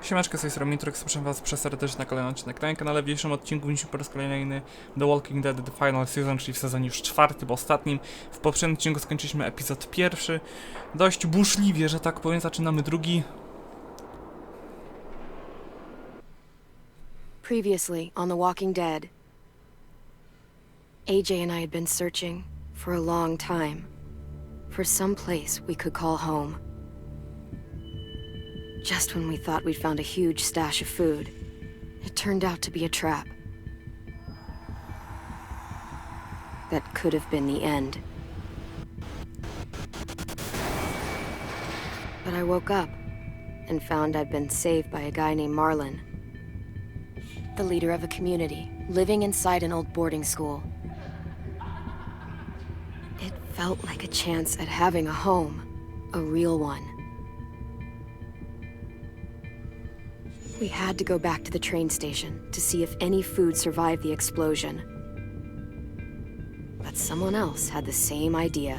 Siemeczka, z tej strony Mitroks, zapraszam was przez serdecznie na kolejny odcinek na kanale. W dzisiejszym odcinku widzimy po raz kolejny The Walking Dead The Final Season, czyli w sezonie już czwartym, ostatnim. W poprzednim odcinku skończyliśmy epizod pierwszy. Dość burzliwie, że tak powiem, zaczynamy drugi. Previously on The Walking Dead, AJ and I had been searching for a long time for some place we could call home. Just when we thought we'd found a huge stash of food, it turned out to be a trap. That could have been the end. But I woke up and found I'd been saved by a guy named Marlon, the leader of a community, living inside an old boarding school. It felt like a chance at having a home, a real one. We had to go back to the train station to see if any food survived the explosion. But someone else had the same idea.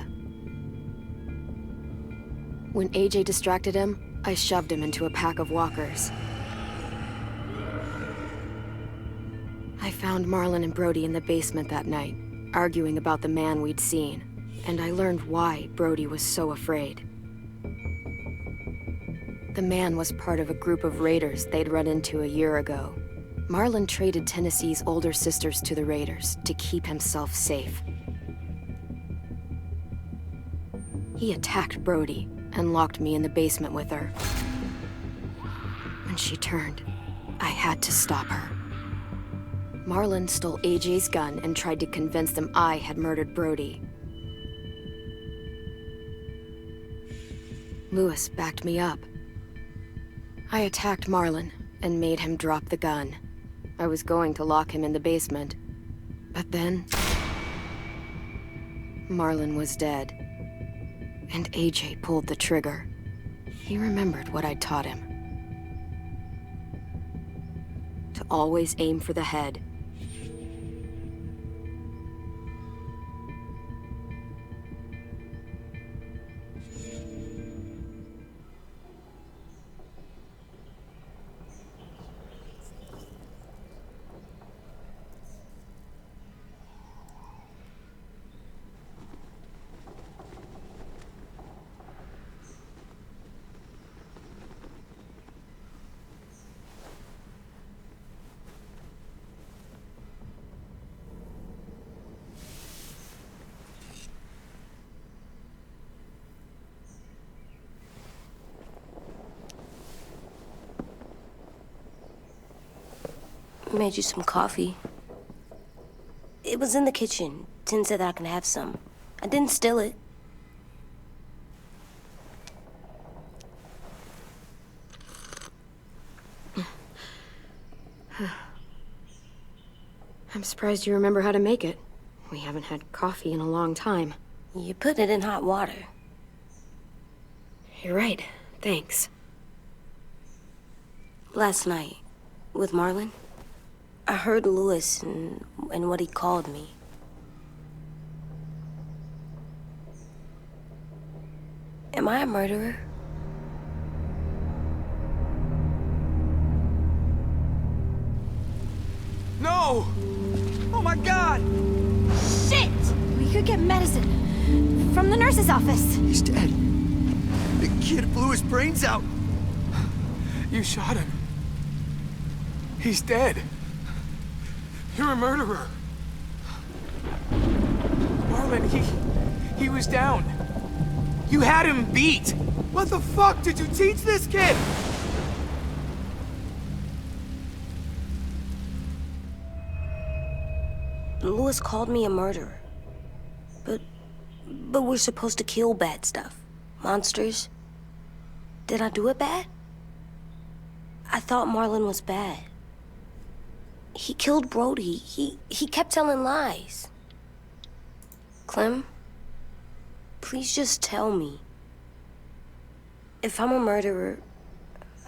When AJ distracted him, I shoved him into a pack of walkers. I found Marlon and Brody in the basement that night, arguing about the man we'd seen, and I learned why Brody was so afraid. The man was part of a group of raiders they'd run into a year ago. Marlon traded Tennessee's older sisters to the raiders to keep himself safe. He attacked Brody and locked me in the basement with her. When she turned, I had to stop her. Marlon stole AJ's gun and tried to convince them I had murdered Brody. Lewis backed me up. I attacked Marlon and made him drop the gun. I was going to lock him in the basement, but then Marlon was dead, and AJ pulled the trigger. He remembered what I'd taught him. To always aim for the head. Made you some coffee. It was in the kitchen. Tin said that I can have some. I didn't steal it. I'm surprised you remember how to make it. We haven't had coffee in a long time. You put it in hot water. You're right. Thanks. Last night, with Marlon, I heard Lewis and what he called me. Am I a murderer? No! Oh my God! Shit! We could get medicine from the nurse's office. He's dead. The kid blew his brains out. You shot him. He's dead. You're a murderer. Marlon, he was down. You had him beat. What the fuck did you teach this kid? Lewis called me a murderer. But we're supposed to kill bad stuff. Monsters. Did I do it bad? I thought Marlon was bad. He killed Brody. He kept telling lies. Clem, please just tell me. If I'm a murderer,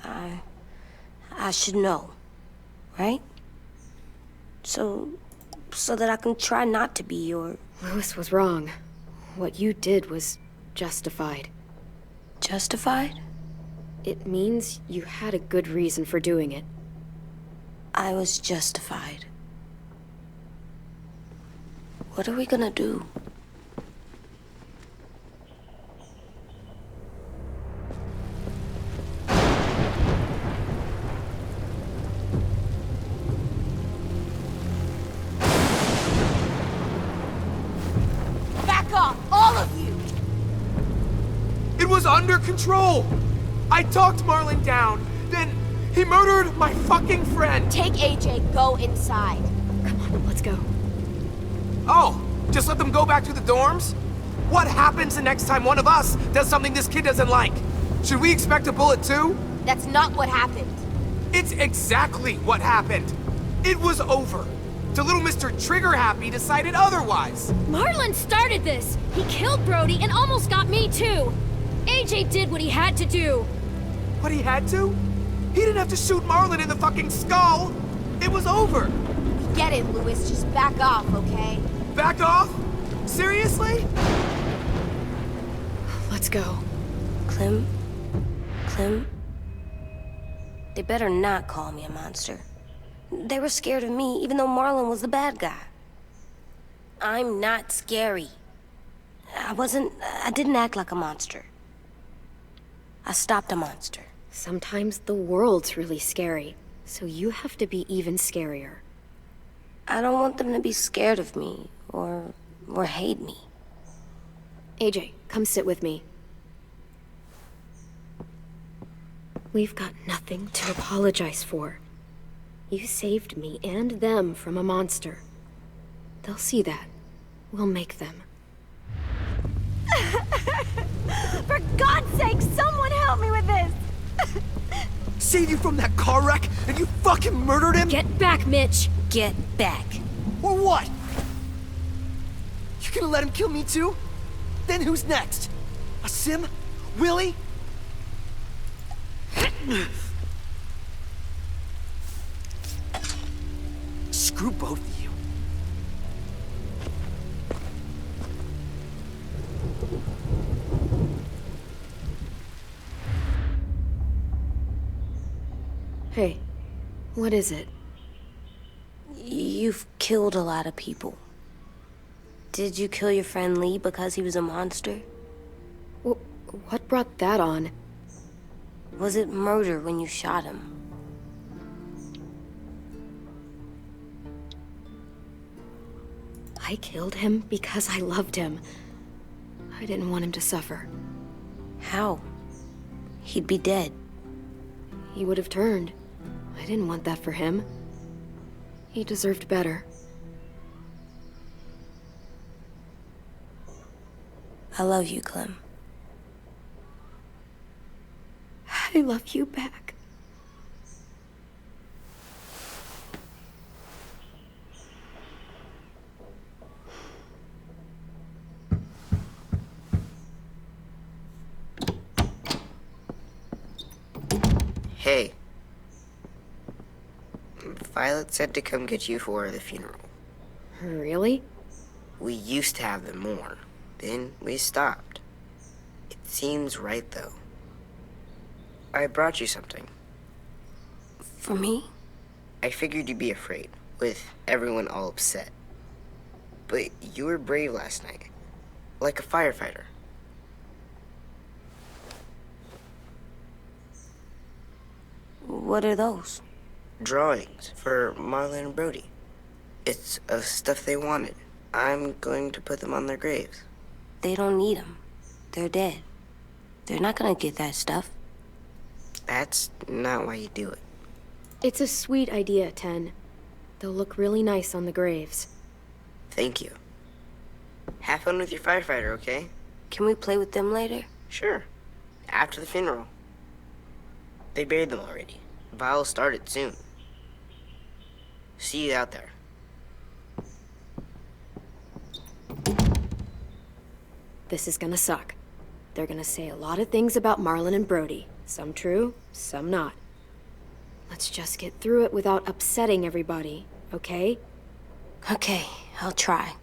I should know, right? So that I can try not to be your... Lewis was wrong. What you did was justified. Justified? It means you had a good reason for doing it. I was justified. What are we gonna do? Back off, all of you! It was under control! I talked Marlon down, then he murdered my fucking friend! Take AJ, go inside. Come on, let's go. Oh, just let them go back to the dorms? What happens the next time one of us does something this kid doesn't like? Should we expect a bullet too? That's not what happened. It's exactly what happened. It was over. The little Mr. Trigger Happy decided otherwise. Marlon started this! He killed Brody and almost got me too! AJ did what he had to do! What he had to? He didn't have to shoot Marlon in the fucking skull. It was over. Get it, Louis. Just back off, okay? Back off? Seriously? Let's go. Clem? They better not call me a monster. They were scared of me, even though Marlon was the bad guy. I'm not scary. I didn't act like a monster. I stopped a monster. Sometimes the world's really scary, so you have to be even scarier. I don't want them to be scared of me, or hate me. AJ, come sit with me. We've got nothing to apologize for. You saved me and them from a monster. They'll see that. We'll make them. For God's sake, someone help me with this! Saved you from that car wreck, and you fucking murdered him? Get back, Mitch! Get back. Or what? You gonna let him kill me too? Then who's next? A Sim? Willie? Screw both of you. Hey, what is it? You've killed a lot of people. Did you kill your friend Lee because he was a monster? What brought that on? Was it murder when you shot him? I killed him because I loved him. I didn't want him to suffer. How? He'd be dead. He would have turned. I didn't want that for him. He deserved better. I love you, Clem. I love you back. Hey. Violet said to come get you for the funeral. Really? We used to have them more. Then we stopped. It seems right, though. I brought you something. For me? I figured you'd be afraid, with everyone all upset. But you were brave last night. Like a firefighter. What are those? Drawings for Marlon and Brody. It's of stuff they wanted. I'm going to put them on their graves. They don't need them. They're dead. They're not gonna get that stuff. That's not why you do it. It's a sweet idea, Ten. They'll look really nice on the graves. Thank you. Have fun with your firefighter, okay? Can we play with them later? Sure. After the funeral. They buried them already. Vile'll start it soon. See you out there. This is gonna suck. They're gonna say a lot of things about Marlon and Brody. Some true, some not. Let's just get through it without upsetting everybody, okay? Okay, I'll try.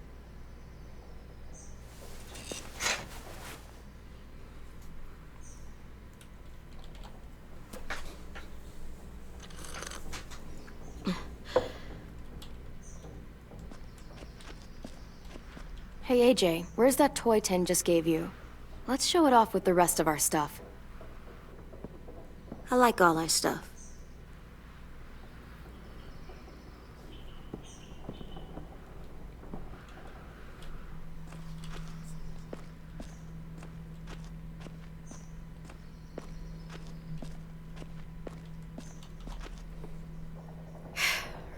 Hey AJ, where's that toy Tin just gave you? Let's show it off with the rest of our stuff. I like all our stuff.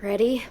Ready?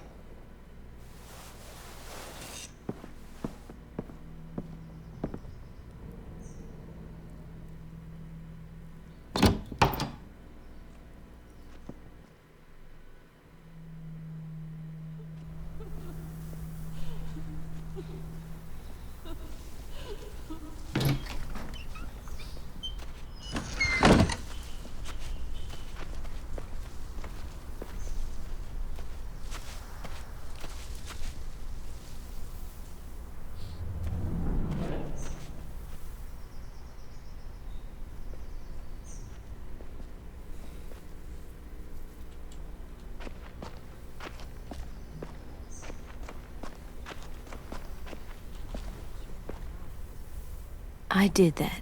I did that.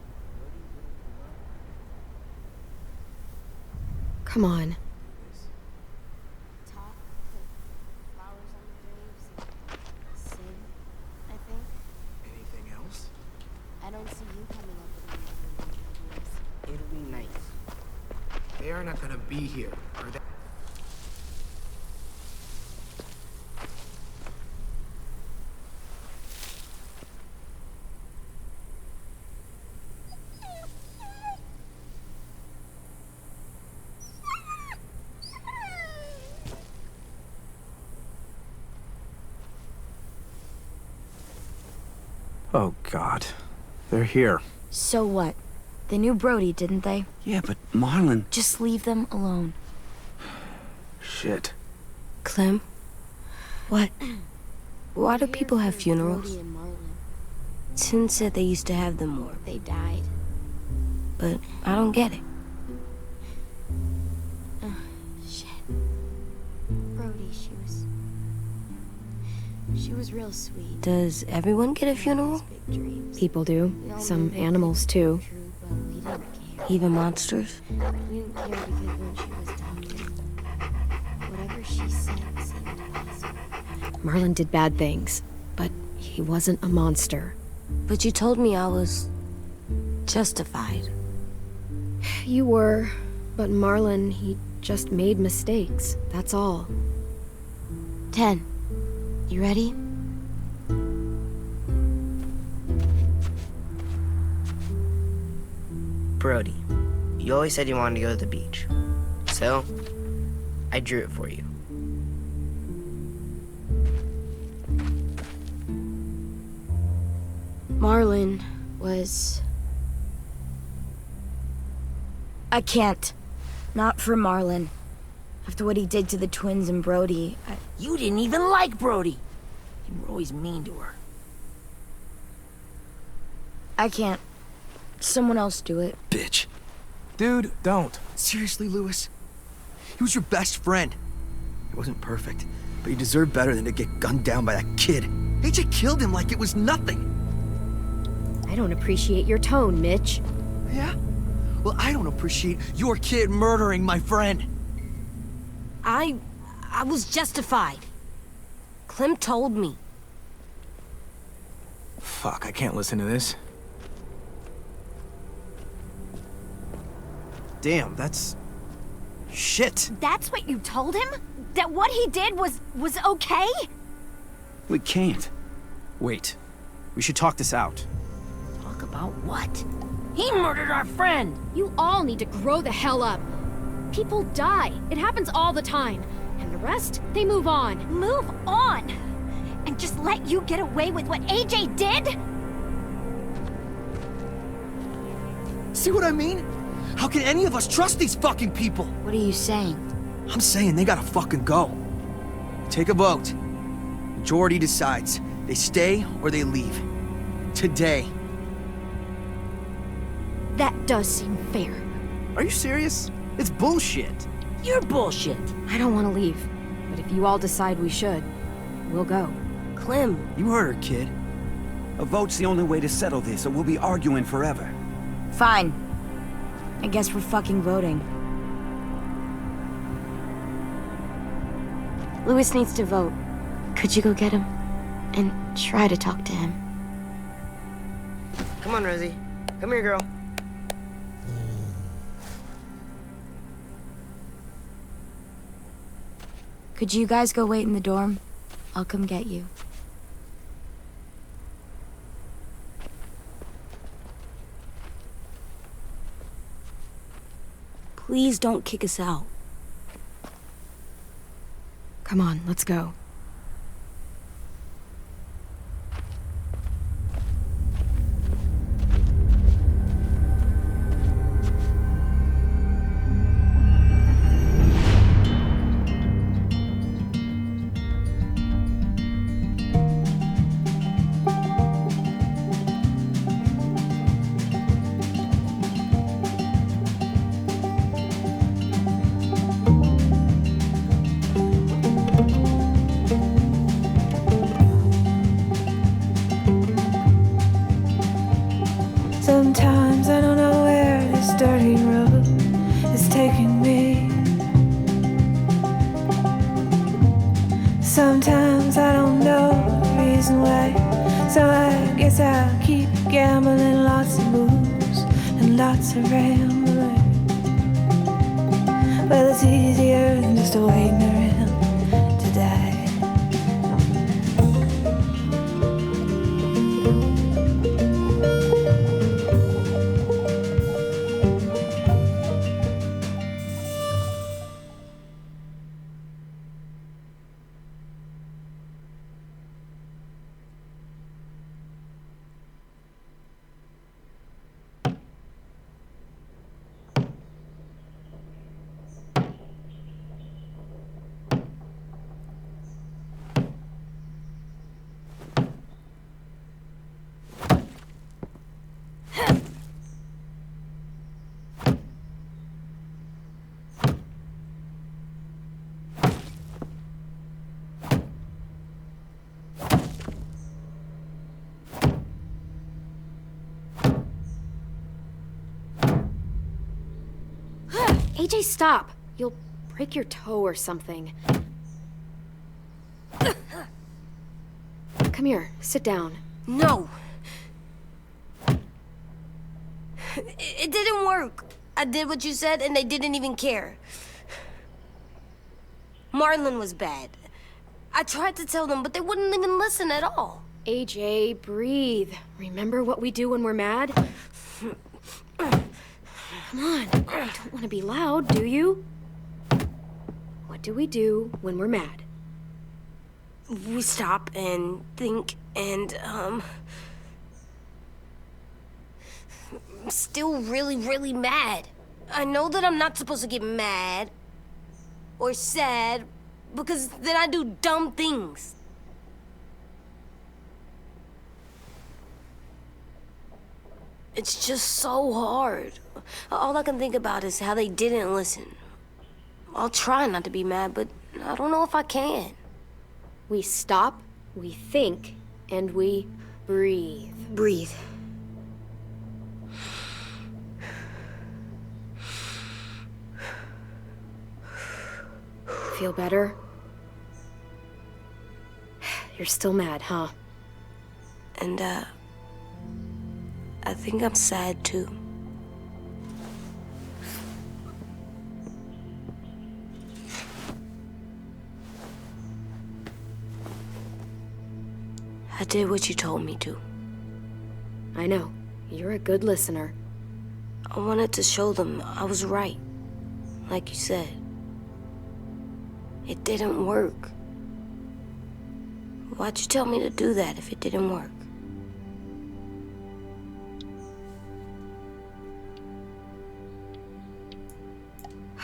Come on. Anything else? I don't see you coming up with any It'll be nice. They are not gonna be here, are they? Oh, God. They're here. So what? They knew Brody, didn't they? Yeah, but Marlon... Just leave them alone. Shit. Clem? What? Why do people have funerals? Tin said they used to have them more. They died. But I don't get it. Shit. Brody, she was real sweet. Does everyone get a funeral? Big dreams. People do. We all Some knew they animals were too. true, but we didn't care. Even monsters? We didn't care because when she was talking, whatever she said seemed possible. Marlon did bad things, but he wasn't a monster. But you told me I was... justified. You were, but Marlon, he just made mistakes. That's all. 10. You ready? Brody, you always said you wanted to go to the beach. So, I drew it for you. Marlon was... I can't. Not for Marlon. After what he did to the twins and Brody, You didn't even like Brody. You were always mean to her. I can't. Someone else do it. Bitch. Dude, don't. Seriously, Lewis? He was your best friend. He wasn't perfect, but he deserved better than to get gunned down by that kid. AJ killed him like it was nothing. I don't appreciate your tone, Mitch. Yeah? Well, I don't appreciate your kid murdering my friend. I was justified. Clem told me. Fuck, I can't listen to this. Damn, that's... shit. That's what you told him? That what he did was okay? We can't. Wait. We should talk this out. Talk about what? He murdered our friend! You all need to grow the hell up. People die. It happens all the time. And the rest, they move on. Move on! And just let you get away with what AJ did? See what I mean? How can any of us trust these fucking people? What are you saying? I'm saying they gotta fucking go. Take a vote. Majority decides. They stay or they leave. Today. That does seem fair. Are you serious? It's bullshit. You're bullshit. I don't want to leave, but if you all decide we should, we'll go. Clem, You heard her, kid. A vote's the only way to settle this, or we'll be arguing forever. Fine. I guess we're fucking voting. Louis needs to vote. Could you go get him? And try to talk to him. Come on, Rosie. Come here, girl. Could you guys go wait in the dorm? I'll come get you. Please don't kick us out. Come on, let's go. Sometimes I don't know where this dirty road is taking me. Sometimes I don't know the reason why. So I guess I'll keep gambling, lots of moves and lots of rambling. Well, it's easier than just waiting around to die. AJ, stop! You'll break your toe or something. Come here, sit down. No. It didn't work. I did what you said and they didn't even care. Marlon was bad. I tried to tell them, but they wouldn't even listen at all. AJ, breathe. Remember what we do when we're mad? Come on, you don't want to be loud, do you? What do we do when we're mad? We stop and think and, I'm still really, really mad. I know that I'm not supposed to get mad or sad because then I do dumb things. It's just so hard. All I can think about is how they didn't listen. I'll try not to be mad, but I don't know if I can. We stop, we think, and we breathe. Breathe. Feel better? You're still mad, huh? And, I think I'm sad, too. I did what you told me to. I know. You're a good listener. I wanted to show them I was right. Like you said. It didn't work. Why'd you tell me to do that if it didn't work?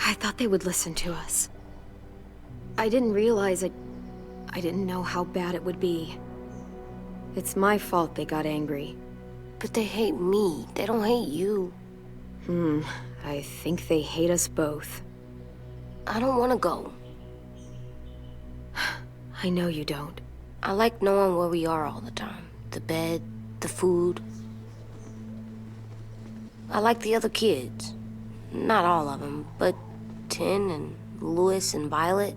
I thought they would listen to us. I didn't realize I didn't know how bad it would be. It's my fault they got angry. But they hate me. They don't hate you. I think they hate us both. I don't want to go. I know you don't. I like knowing where we are all the time. The bed, the food. I like the other kids. Not all of them, but Tin and Louis and Violet.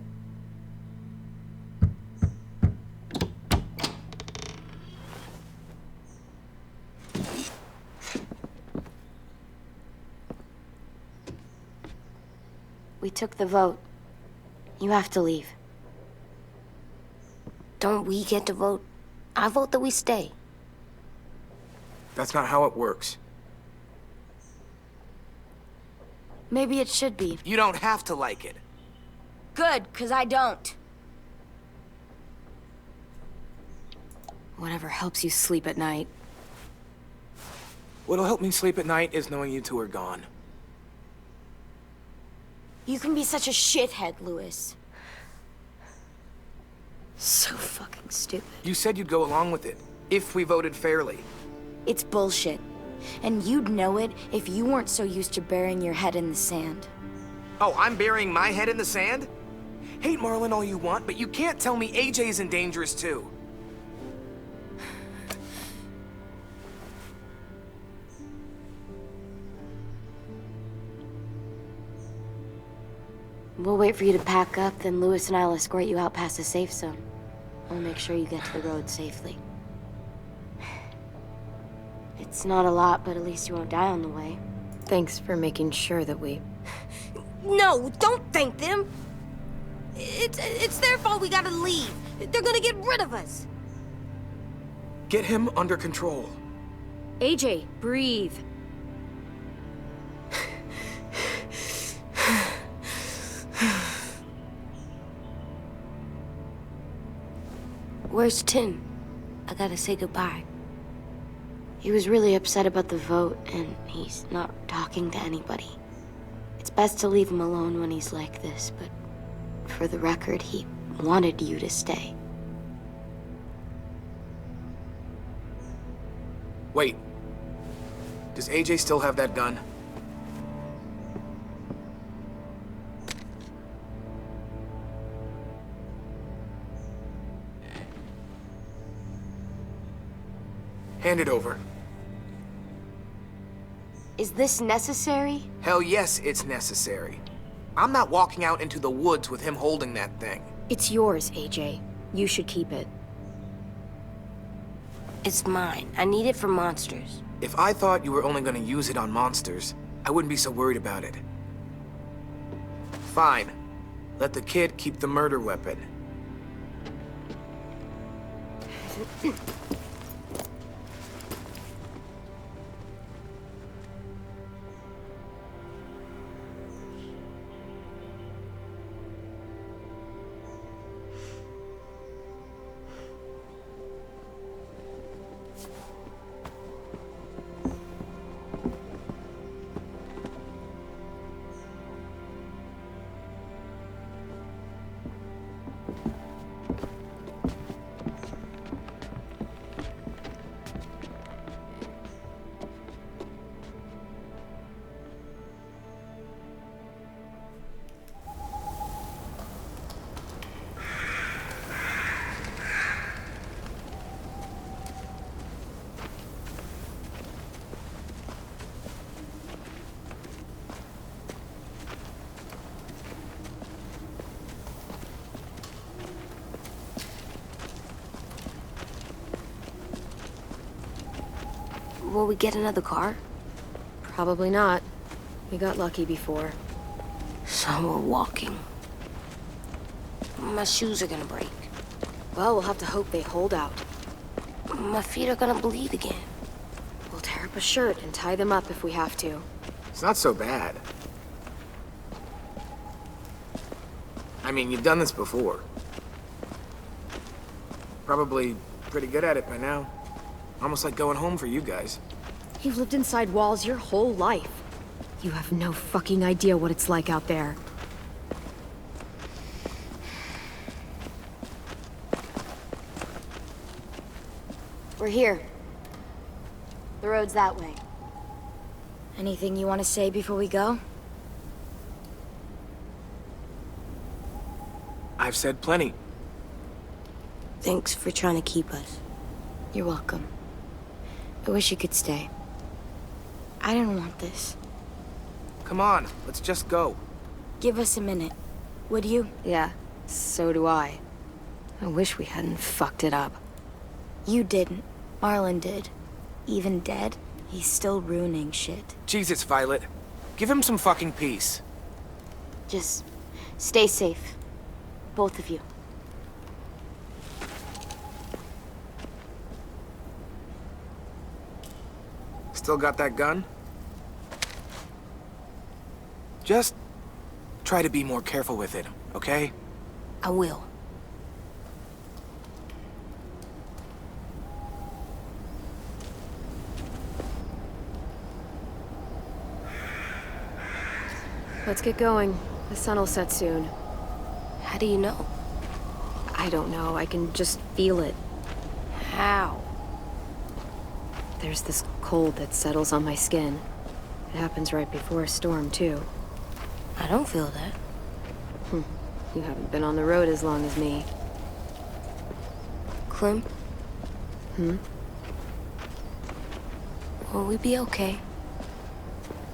We took the vote. You have to leave. Don't we get to vote? I vote that we stay. That's not how it works. Maybe it should be. You don't have to like it. Good, 'cause I don't. Whatever helps you sleep at night. What'll help me sleep at night is knowing you two are gone. You can be such a shithead, Louis. So fucking stupid. You said you'd go along with it, if we voted fairly. It's bullshit. And you'd know it if you weren't so used to burying your head in the sand. Oh, I'm burying my head in the sand? Hate Marlon all you want, but you can't tell me AJ's in dangerous too. We'll wait for you to pack up, then Louis and I'll escort you out past the safe zone. We'll make sure you get to the road safely. It's not a lot, but at least you won't die on the way. Thanks for making sure that we... No, don't thank them. It's their fault we gotta leave. They're gonna get rid of us. Get him under control. AJ, breathe. Where's Tin? I gotta say goodbye. He was really upset about the vote, and he's not talking to anybody. It's best to leave him alone when he's like this, but for the record, he wanted you to stay. Wait. Does AJ still have that gun? Hand it over. Is this necessary? Hell yes, it's necessary. I'm not walking out into the woods with him holding that thing. It's yours, AJ. You should keep it. It's mine. I need it for monsters. If I thought you were only gonna use it on monsters, I wouldn't be so worried about it. Fine. Let the kid keep the murder weapon. Will we get another car? Probably not. We got lucky before. So we're walking. My shoes are gonna break. Well, we'll have to hope they hold out. My feet are gonna bleed again. We'll tear up a shirt and tie them up if we have to. It's not so bad. I mean, you've done this before. Probably pretty good at it by now. Almost like going home for you guys. You've lived inside walls your whole life. You have no fucking idea what it's like out there. We're here. The road's that way. Anything you want to say before we go? I've said plenty. Thanks for trying to keep us. You're welcome. I wish you could stay. I didn't want this. Come on, let's just go. Give us a minute, would you? Yeah, so do I. I wish we hadn't fucked it up. You didn't. Marlon did. Even dead, he's still ruining shit. Jesus, Violet. Give him some fucking peace. Just stay safe. Both of you. Still got that gun? Just try to be more careful with it, okay? I will. Let's get going. The sun will set soon. How do you know? I don't know. I can just feel it. How? There's this cold that settles on my skin. It happens right before a storm, too. I don't feel that. You haven't been on the road as long as me. Clem? Hmm? Will we be okay?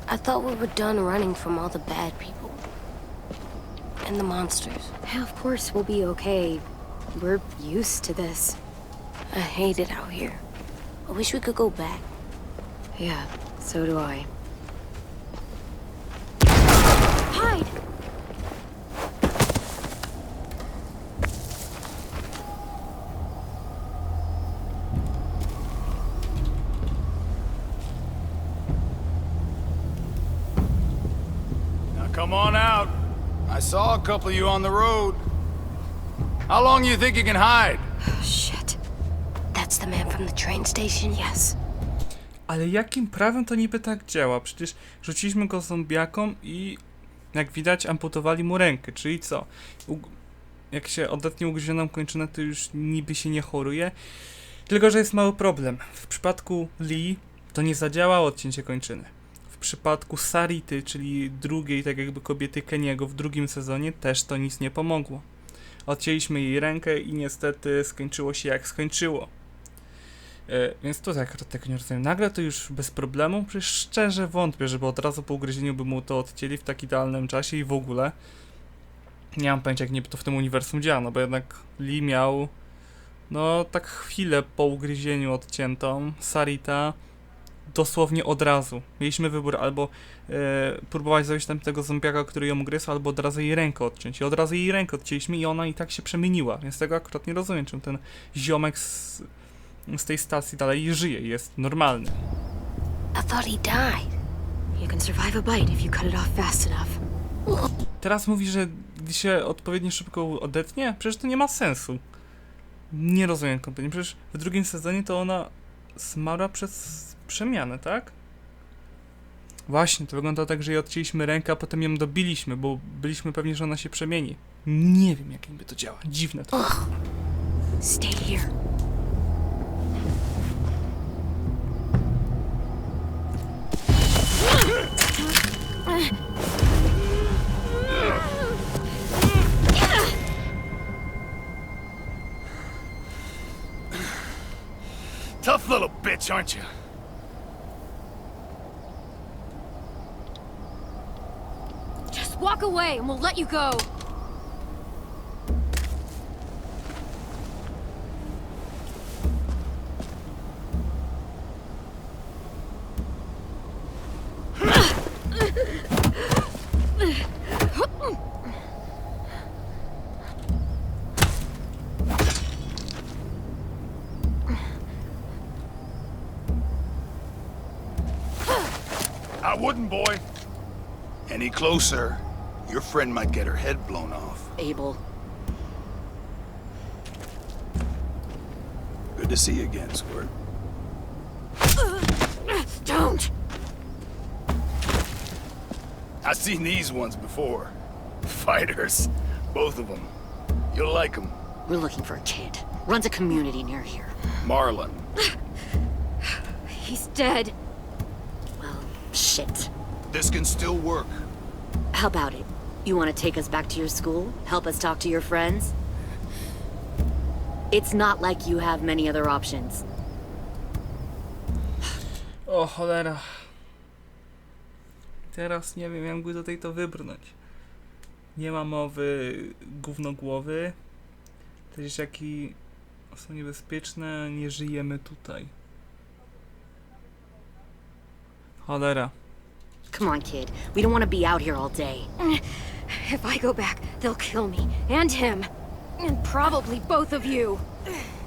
I thought we were done running from all the bad people. And the monsters. Yeah, of course we'll be okay. We're used to this. I hate it out here. I wish we could go back. Yeah, so do I. Hide! Now come on out. I saw a couple of you on the road. How long do you think you can hide? Shit. That's the man from the train station? Yes. Ale jakim prawem to niby tak działa? Przecież rzuciliśmy go zombiakom i jak widać amputowali mu rękę, czyli co? Jak się odetnie ugryzioną kończynę, to już niby się nie choruje. Tylko że jest mały problem. W przypadku Lee to nie zadziałało odcięcie kończyny. W przypadku Sarity, czyli drugiej tak jakby kobiety Keniego w drugim sezonie, też to nic nie pomogło. Odcięliśmy jej rękę i niestety skończyło się jak skończyło. Więc tutaj akurat tego nie rozumiem. Nagle to już bez problemu? Przecież szczerze wątpię, żeby od razu po ugryzieniu by mu to odcięli w tak idealnym czasie i w ogóle. Nie mam pojęcia, jak niby to w tym uniwersum działa, no bo jednak Lee miał no tak chwilę po ugryzieniu odciętą. Sarita dosłownie od razu. Mieliśmy wybór albo próbować zabić tam tego zombiaka, który ją ugryzł, albo od razu jej rękę odciąć. I od razu jej rękę odcięliśmy i ona i tak się przemieniła. Więc tego akurat nie rozumiem, czym ten ziomek z tej stacji dalej żyje i jest normalny. I thought he died. You can survive a bite if you cut it off fast enough. Teraz mówi, że gdy się odpowiednio szybko odetnie? Przecież to nie ma sensu. Nie rozumiem kompletnie. Przecież w drugim sezonie to ona zmarła przez przemianę, tak? Właśnie, to wygląda tak, że jej odcięliśmy rękę, a potem ją dobiliśmy, bo byliśmy pewni, że ona się przemieni. Nie wiem, jak niby to działa. Dziwne to. Stay here. Tough little bitch, aren't you? Just walk away and we'll let you go. I wouldn't, boy. Any closer, your friend might get her head blown off. Abel. Good to see you again, Squirt. Don't! I've seen these ones before. Fighters. Both of them. You'll like them. We're looking for a kid. Runs a community near here. Marlon. He's dead. Well, shit. This can still work. How about it? You want to take us back to your school? Help us talk to your friends? It's not like you have many other options. O cholera. Teraz nie wiem, jakby tutaj to wybrnąć. Nie ma mowy gówno głowy. Te dzieciaki są niebezpieczne, nie żyjemy tutaj. Cholera. Come on, kid. We don't want to be out here all day. If I go back, they'll kill me. And him. And probably both of you.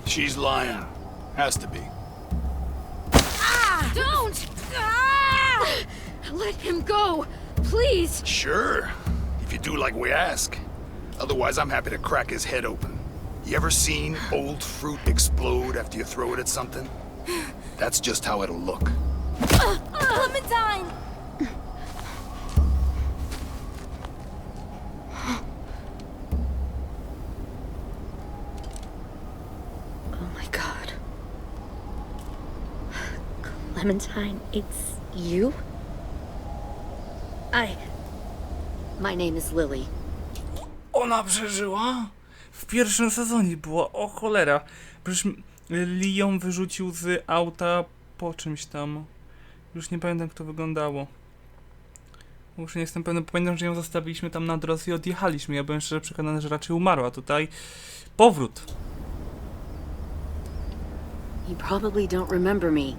She's lying. Has to be. Don't! Ah! Let him go, please. Sure. If you do like we ask. Otherwise, I'm happy to crack his head open. You ever seen old fruit explode after you throw it at something? That's just how it'll look. Clementine! Oh my god. Clementine, it's you? My name is Lily. Ona przeżyła? W pierwszym sezonie była, o cholera. Przecież Lee ją wyrzucił z auta po czymś tam. Już nie pamiętam, jak to wyglądało. Już nie jestem pewny, pamiętam, że ją zostawiliśmy tam na drodze i odjechaliśmy. Ja byłem szczerze przekonany, że raczej umarła. Tutaj powrót. You probably don't remember me.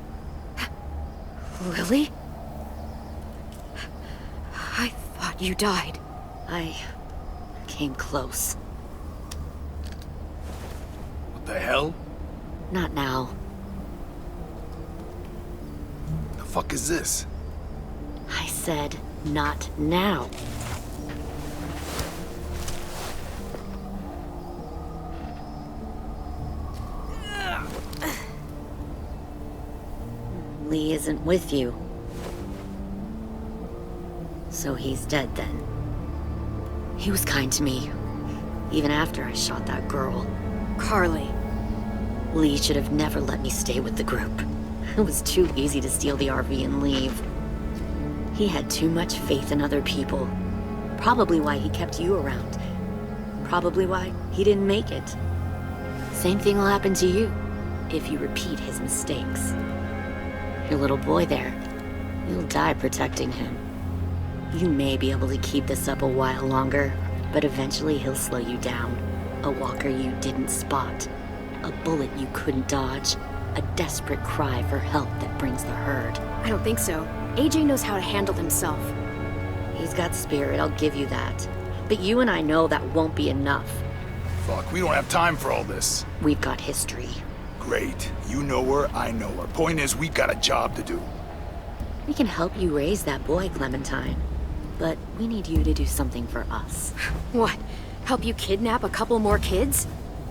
Lily? I thought you died. I came close. What the hell? Not now. The fuck is this? I said not now. Lee isn't with you. So he's dead then. He was kind to me, even after I shot that girl. Carly. Lee should have never let me stay with the group. It was too easy to steal the RV and leave. He had too much faith in other people. Probably why he kept you around. Probably why he didn't make it. Same thing will happen to you if you repeat his mistakes. Your little boy there, you'll die protecting him. You may be able to keep this up a while longer, but eventually he'll slow you down. A walker you didn't spot. A bullet you couldn't dodge. A desperate cry for help that brings the herd. I don't think so. AJ knows how to handle himself. He's got spirit, I'll give you that. But you and I know that won't be enough. Fuck, we don't have time for all this. We've got history. Great. You know her, I know her. Point is, we've got a job to do. We can help you raise that boy, Clementine. But we need you to do something for us. What? Help you kidnap a couple more kids?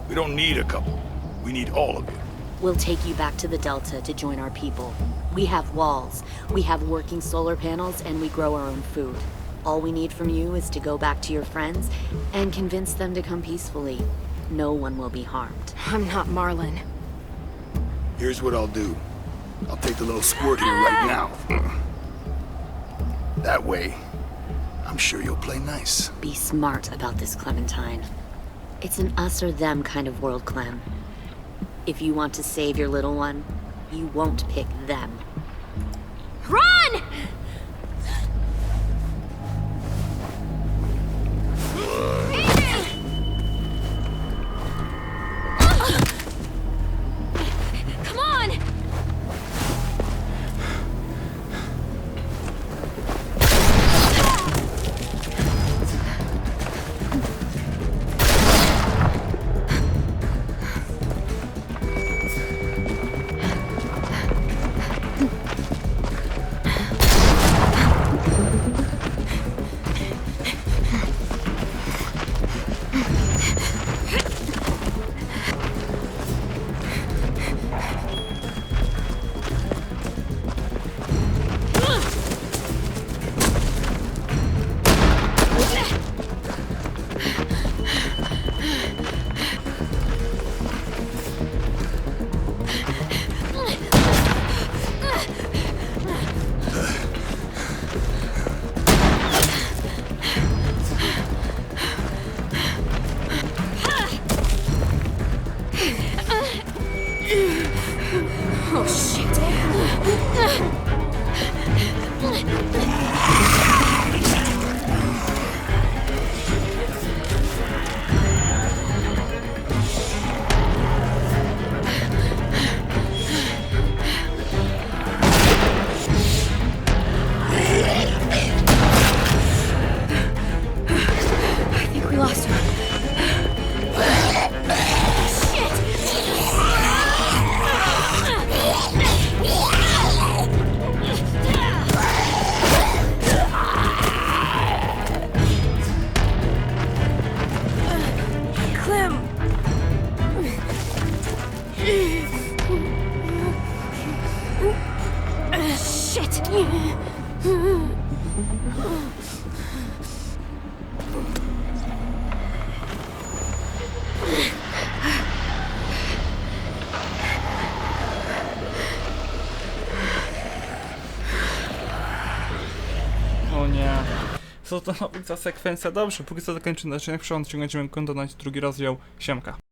We don't need a couple. We need all of you. We'll take you back to the Delta to join our people. We have walls, we have working solar panels, and we grow our own food. All we need from you is to go back to your friends and convince them to come peacefully. No one will be harmed. I'm not Marlon. Here's what I'll do. I'll take the little squirt here right now. That way, I'm sure you'll play nice. Be smart about this, Clementine. It's an us or them kind of world, Clem. If you want to save your little one, you won't pick them. Run! Come on! I think we lost her. O nie. Co to ma być za sekwencja? Dobrze, póki co zakończymy odcinek, w przyszłym odcinku będziemy kontynuować drugi rozdział. Siemka.